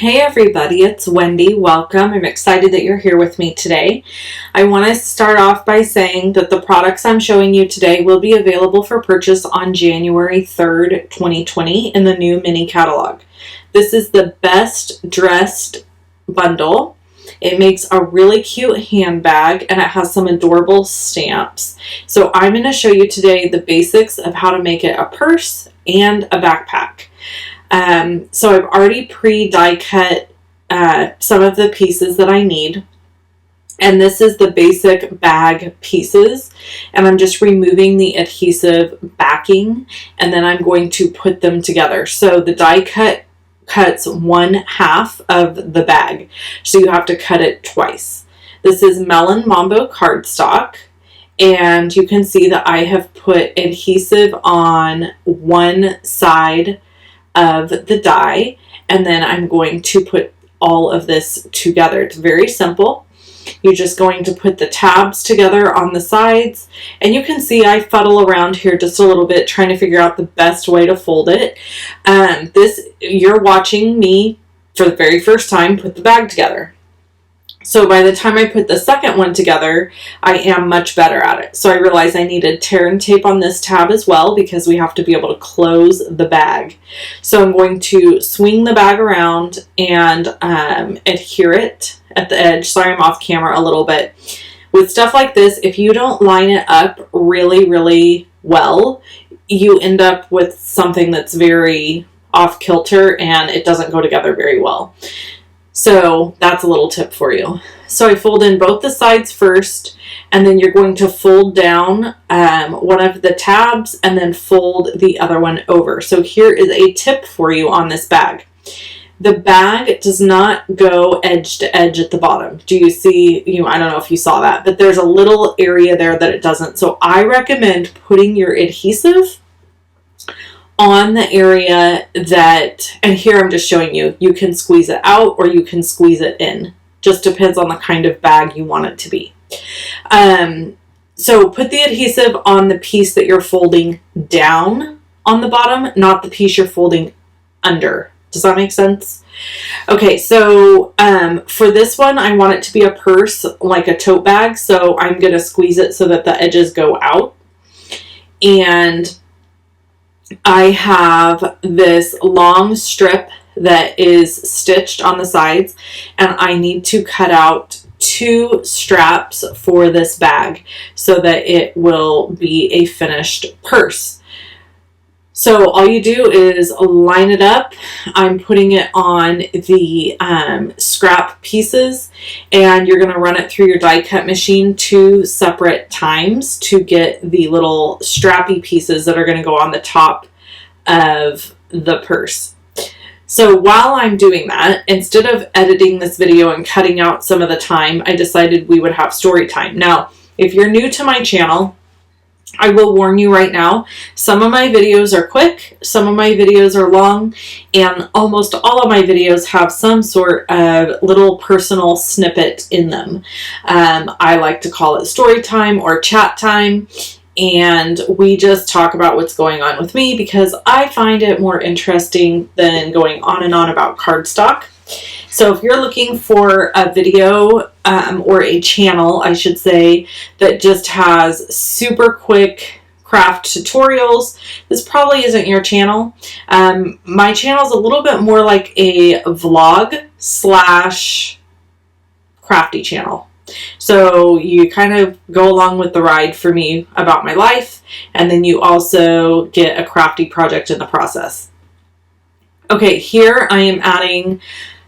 Hey everybody, it's Wendy. Welcome. I'm excited that you're here with me today. I want to start off by saying that the products I'm showing you today will be available for purchase on January 3rd, 2020 in the new mini catalog. This is the Best Dressed bundle. It makes a really cute handbag and it has some adorable stamps. So I'm going to show you today the basics of how to make it a purse and a backpack. So I've already pre-die cut some of the pieces that I need. And this is the basic bag pieces. And I'm just removing the adhesive backing. And then I'm going to put them together. So the die cut cuts 1/2 of the bag. So you have to cut it twice. This is Melon Mambo cardstock. And you can see that I have put adhesive on one side of the die, and then I'm going to put all of this together. It's very simple. You're just going to put the tabs together on the sides, and you can see I fuddle around here just a little bit trying to figure out the best way to fold it. You're watching me for the very first time put the bag together. So by the time I put the second one together, I am much better at it. So I realized I needed tear and tape on this tab as well because we have to be able to close the bag. So I'm going to swing the bag around and adhere it at the edge. Sorry, I'm off camera a little bit. With stuff like this, if you don't line it up really, really well, you end up with something that's very off kilter and it doesn't go together very well. So that's a little tip for you. So I fold in both the sides first, and then you're going to fold down one of the tabs and then fold the other one over. So here is a tip for you on this bag. The bag does not go edge to edge at the bottom. Do you see, I don't know if you saw that, but there's a little area there that it doesn't. So I recommend putting your adhesive on the area that, and here I'm just showing you, you can squeeze it out or you can squeeze it in. Just depends on the kind of bag you want it to be. So put the adhesive on the piece that you're folding down on the bottom, not the piece you're folding under. Does that make sense? Okay, so for this one, I want it to be a purse, like a tote bag. So I'm going to squeeze it so that the edges go out. And I have this long strip that is stitched on the sides, and I need to cut out 2 straps for this bag so that it will be a finished purse. So all you do is line it up. I'm putting it on the scrap pieces, and you're going to run it through your die cut machine 2 separate times to get the little strappy pieces that are going to go on the top of the purse. So while I'm doing that, instead of editing this video and cutting out some of the time, I decided we would have story time. Now, if you're new to my channel, I will warn you right now, some of my videos are quick, some of my videos are long, and almost all of my videos have some sort of little personal snippet in them. I like to call it story time or chat time, and we just talk about what's going on with me because I find it more interesting than going on and on about cardstock. So if you're looking for a video or a channel, I should say, that just has super quick craft tutorials, this probably isn't your channel. My channel is a little bit more like a vlog / crafty channel. So you kind of go along with the ride for me about my life, and then you also get a crafty project in the process. Okay, here I am adding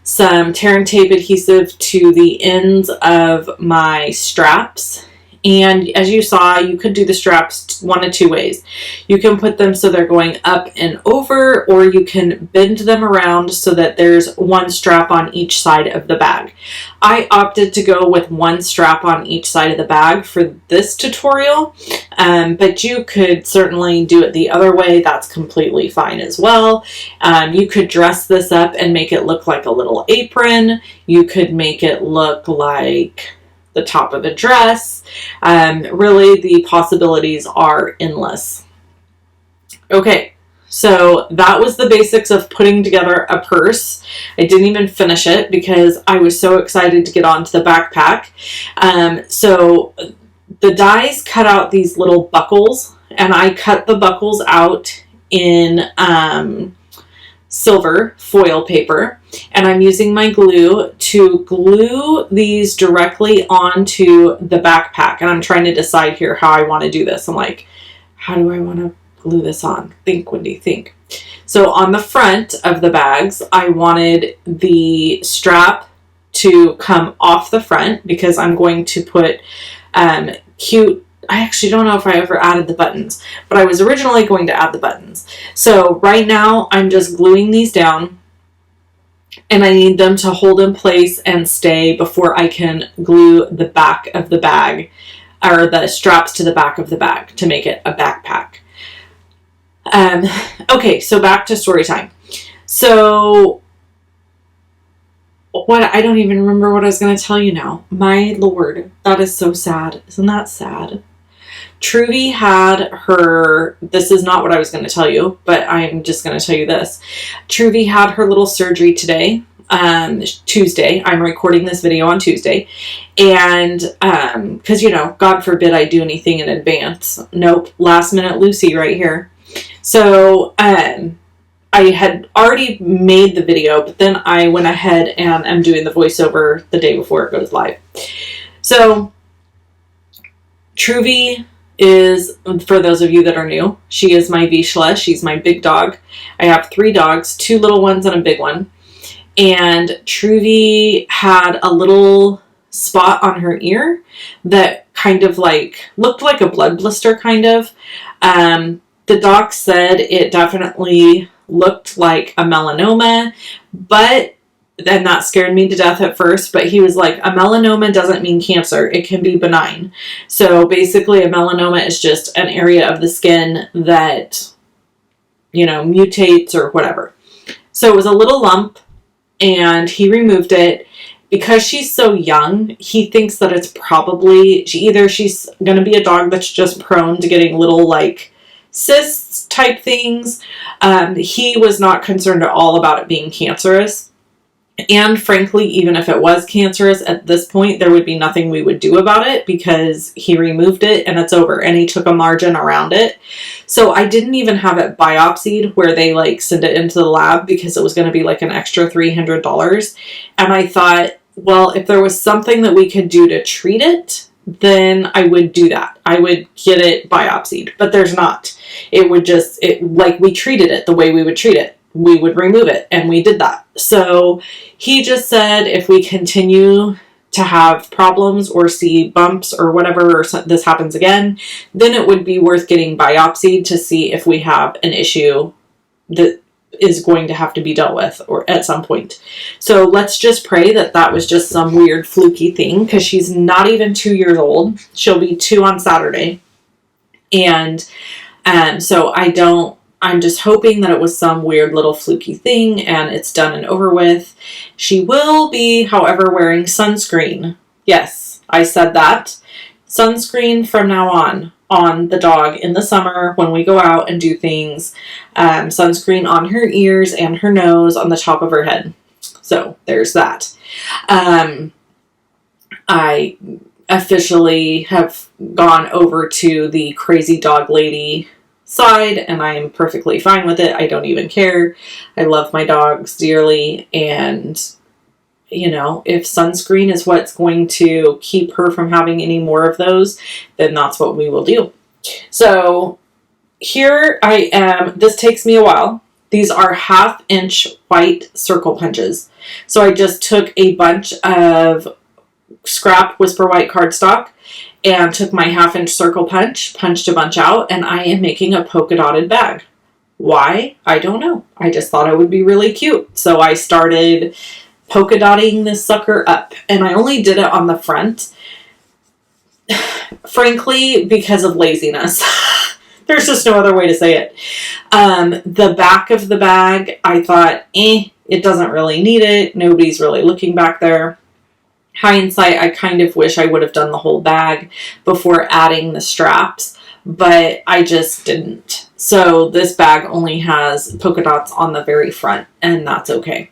some tear and tape adhesive to the ends of my straps. And as you saw, you could do the straps one of 2 ways. You can put them so they're going up and over, or you can bend them around so that there's 1 strap on each side of the bag. I opted to go with 1 strap on each side of the bag for this tutorial, but you could certainly do it the other way. That's completely fine as well. You could dress this up and make it look like a little apron. You could make it look like the top of a dress. Really, the possibilities are endless. Okay, So that was the basics of putting together a purse. I didn't even finish it because I was so excited to get onto the backpack. So the dies cut out these little buckles, and I cut the buckles out in silver foil paper, and I'm using my glue to glue these directly onto the backpack. And I'm trying to decide here how I want to do this. I'm like, how do I want to glue this on? Think, Wendy, think. So on the front of the bags, I wanted the strap to come off the front because I'm going to put cute, I actually don't know if I ever added the buttons, but I was originally going to add the buttons. So right now I'm just gluing these down, and I need them to hold in place and stay before I can glue the back of the bag, or the straps to the back of the bag to make it a backpack. Okay, so back to story time. So I don't even remember what I was going to tell you now. My Lord, that is so sad. Isn't that sad? Truvy had her, this is not what I was going to tell you, but I'm just going to tell you this. Truvy had her little surgery today, Tuesday. I'm recording this video on Tuesday. And, cause God forbid I do anything in advance. Nope. Last minute Lucy right here. So, I had already made the video, but then I went ahead and I'm doing the voiceover the day before it goes live. So, Truvy is, for those of you that are new, she is my Vizsla. She's my big dog. I have 3 dogs, 2 little ones and a big one. And Truvy had a little spot on her ear that kind of like looked like a blood blister kind of. The doc said it definitely looked like a melanoma, but then that scared me to death at first, but he was like, a melanoma doesn't mean cancer. It can be benign. So basically a melanoma is just an area of the skin that, mutates or whatever. So it was a little lump, and he removed it. Because she's so young, he thinks that it's probably, she's going to be a dog that's just prone to getting little like cysts type things. He was not concerned at all about it being cancerous. And frankly, even if it was cancerous at this point, there would be nothing we would do about it because he removed it and it's over. And he took a margin around it. So I didn't even have it biopsied where they like send it into the lab because it was going to be like an extra $300. And I thought, well, if there was something that we could do to treat it, then I would do that. I would get it biopsied, but there's not. It would just, like we treated it the way we would treat it. We would remove it, and we did that. So he just said if we continue to have problems or see bumps or whatever, or this happens again, then it would be worth getting biopsied to see if we have an issue that is going to have to be dealt with or at some point. So let's just pray that that was just some weird fluky thing, because she's not even 2 years old. She'll be 2 on Saturday. And so I'm just hoping that it was some weird little fluky thing and it's done and over with. She will be, however, wearing sunscreen. Yes, I said that. Sunscreen from now on the dog in the summer when we go out and do things. Sunscreen on her ears and her nose, on the top of her head. So there's that. I officially have gone over to the crazy dog lady side, and I am perfectly fine with it. I don't even care. I love my dogs dearly, and if sunscreen is what's going to keep her from having any more of those, then that's what we will do. So here I am. This takes me a while. These are 1/2-inch white circle punches. So I just took a bunch of scrap Whisper White cardstock and took my 1/2-inch circle punch, punched a bunch out, and I am making a polka dotted bag. Why? I don't know. I just thought it would be really cute. So I started polka dotting this sucker up, and I only did it on the front, frankly, because of laziness. There's just no other way to say it. The back of the bag, I thought, it doesn't really need it. Nobody's really looking back there. Hindsight, I kind of wish I would have done the whole bag before adding the straps, but I just didn't. So this bag only has polka dots on the very front, and that's okay.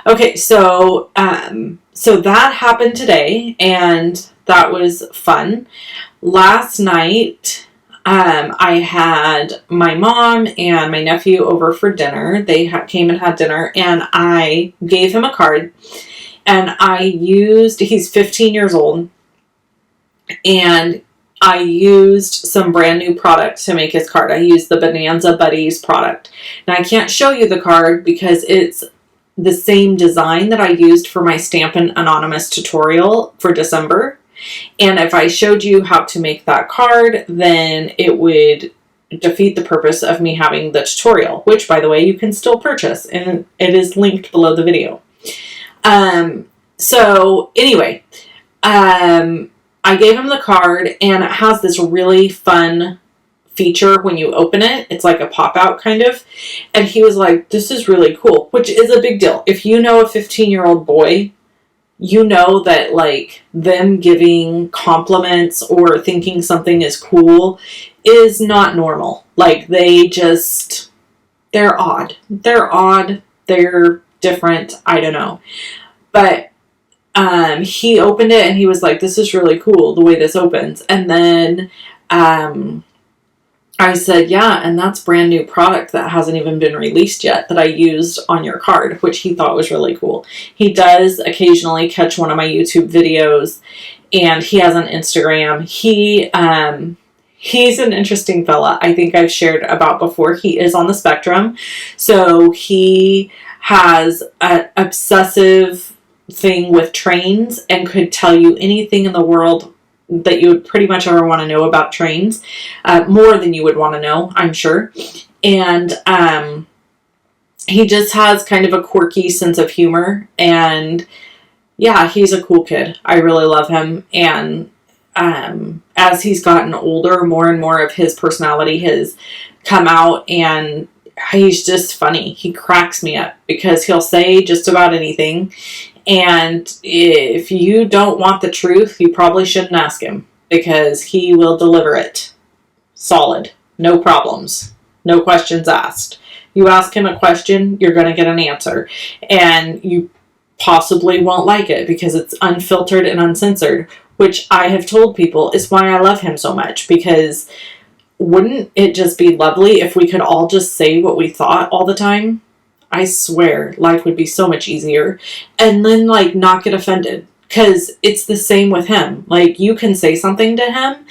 Okay, so that happened today, and that was fun. Last night, I had my mom and my nephew over for dinner. They came and had dinner, and I gave him a card, and he's 15 years old, and I used some brand new product to make his card. I used the Bonanza Buddies product. Now, I can't show you the card because it's the same design that I used for my Stampin' Anonymous tutorial for December. And if I showed you how to make that card, then it would defeat the purpose of me having the tutorial, which, by the way, you can still purchase, and it is linked below the video. So anyway, I gave him the card, and it has this really fun feature when you open it. It's like a pop-out kind of. And he was like, this is really cool, which is a big deal. If you know a 15-year-old boy, you know that, like, them giving compliments or thinking something is cool is not normal. Like, they're odd. They're different. I don't know. But he opened it and he was like, this is really cool the way this opens. And then I said, yeah, and that's brand new product that hasn't even been released yet that I used on your card, which he thought was really cool. He does occasionally catch one of my YouTube videos, and he has an Instagram. He's an interesting fella. I think I've shared about before. He is on the spectrum. So he has an obsessive thing with trains and could tell you anything in the world that you would pretty much ever want to know about trains, more than you would want to know, I'm sure. And he just has kind of a quirky sense of humor, and yeah, he's a cool kid. I really love him. And as he's gotten older, more and more of his personality has come out, and he's just funny. He cracks me up because he'll say just about anything. And if you don't want the truth, you probably shouldn't ask him, because he will deliver it solid. No problems. No questions asked. You ask him a question, you're going to get an answer. And you possibly won't like it because it's unfiltered and uncensored, which I have told people is why I love him so much, because wouldn't it just be lovely if we could all just say what we thought all the time? I swear life would be so much easier. And then, like, not get offended. Because it's the same with him. Like, you can say something to him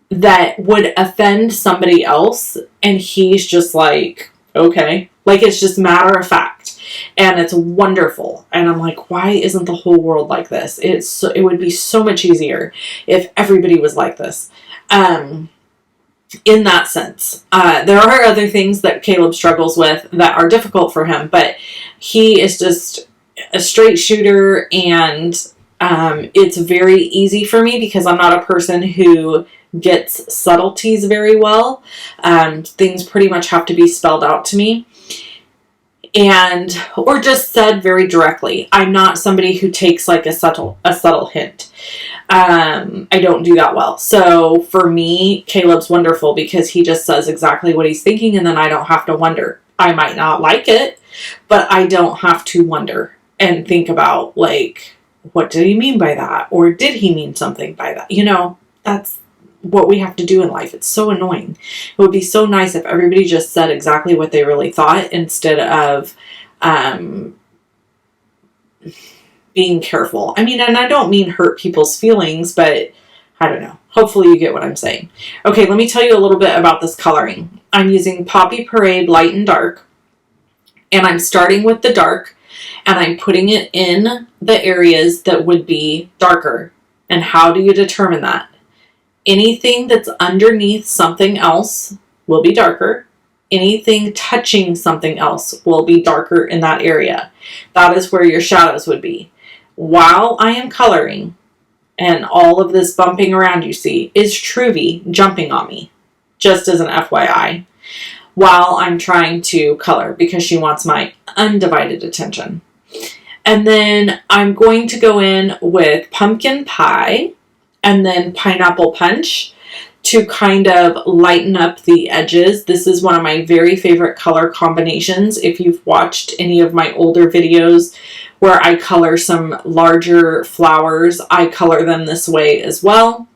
that would offend somebody else, and he's just like, okay. Like, it's just matter of fact. And it's wonderful. And I'm like, why isn't the whole world like this? It would be so much easier if everybody was like this. In that sense. There are other things that Caleb struggles with that are difficult for him, but he is just a straight shooter, and it's very easy for me because I'm not a person who gets subtleties very well. Things pretty much have to be spelled out to me, or just said very directly. I'm not somebody who takes like a subtle hint. I don't do that well. So for me, Caleb's wonderful because he just says exactly what he's thinking, and then I don't have to wonder. I might not like it, but I don't have to wonder and think about, like, what did he mean by that? Or did he mean something by that? You know, that's what we have to do in life. It's so annoying. It would be so nice if everybody just said exactly what they really thought instead of being careful. I mean, and I don't mean hurt people's feelings, but I don't know. Hopefully you get what I'm saying. Okay, let me tell you a little bit about this coloring. I'm using Poppy Parade Light and Dark, and I'm starting with the dark, and I'm putting it in the areas that would be darker. And how do you determine that? Anything that's underneath something else will be darker. Anything touching something else will be darker in that area. That is where your shadows would be. While I am coloring, and all of this bumping around you see is Truvy jumping on me, just as an FYI, while I'm trying to color because she wants my undivided attention. And then I'm going to go in with Pumpkin Pie and then Pineapple Punch to kind of lighten up the edges. This is one of my very favorite color combinations. If you've watched any of my older videos where I color some larger flowers, I color them this way as well,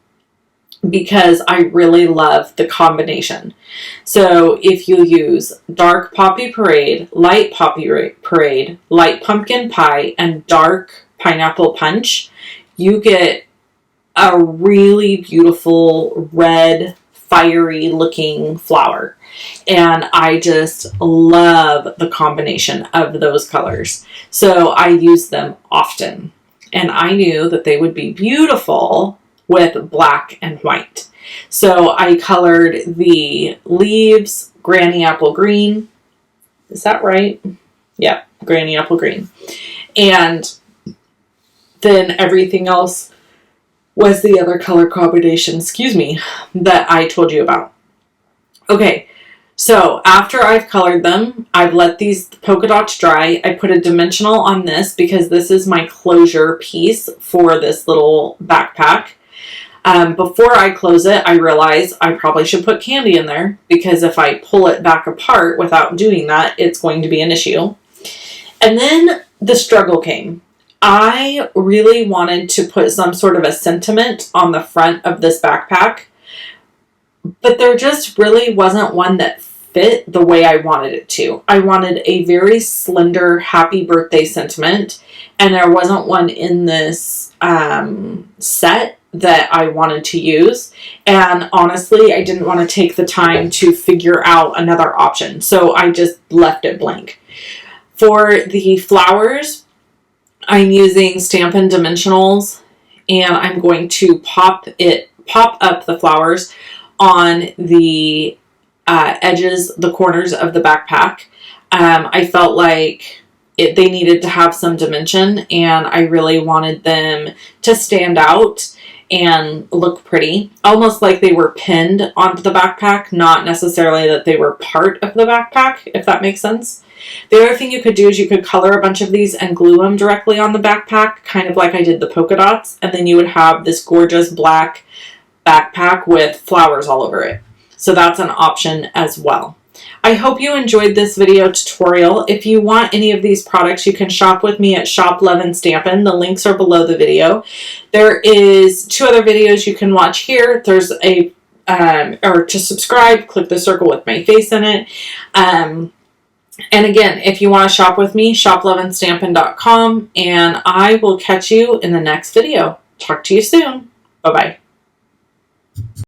because I really love the combination. So if you use dark Poppy Parade, light Poppy Parade, light Pumpkin Pie, and dark Pineapple Punch, you get a really beautiful red, fiery looking flower. And I just love the combination of those colors. So I use them often. And I knew that they would be beautiful with black and white. So I colored the leaves Granny Apple Green. Is that right? Yeah, Granny Apple Green. And then everything else was the other color combination, that I told you about. Okay, so after I've colored them, I've let these polka dots dry. I put a dimensional on this because this is my closure piece for this little backpack. Before I close it, I realize I probably should put candy in there, because if I pull it back apart without doing that, it's going to be an issue. And then the struggle came. I really wanted to put some sort of a sentiment on the front of this backpack, but there just really wasn't one that fit the way I wanted it to. I wanted a very slender happy birthday sentiment, and there wasn't one in this set that I wanted to use. And honestly, I didn't want to take the time to figure out another option, so I just left it blank. For the flowers, I'm using Stampin' Dimensionals, and I'm going to pop up the flowers on the edges, the corners of the backpack. I felt like they needed to have some dimension, and I really wanted them to stand out and look pretty, almost like they were pinned onto the backpack, not necessarily that they were part of the backpack, if that makes sense. The other thing you could do is you could color a bunch of these and glue them directly on the backpack, kind of like I did the polka dots, and then you would have this gorgeous black backpack with flowers all over it. So that's an option as well. I hope you enjoyed this video tutorial. If you want any of these products, you can shop with me at Shop Love and Stampin'. The links are below the video. There is 2 other videos you can watch here. There's a, or to subscribe, click the circle with my face in it. And again, if you want to shop with me, shoploveandstampin.com, and I will catch you in the next video. Talk to you soon. Bye-bye.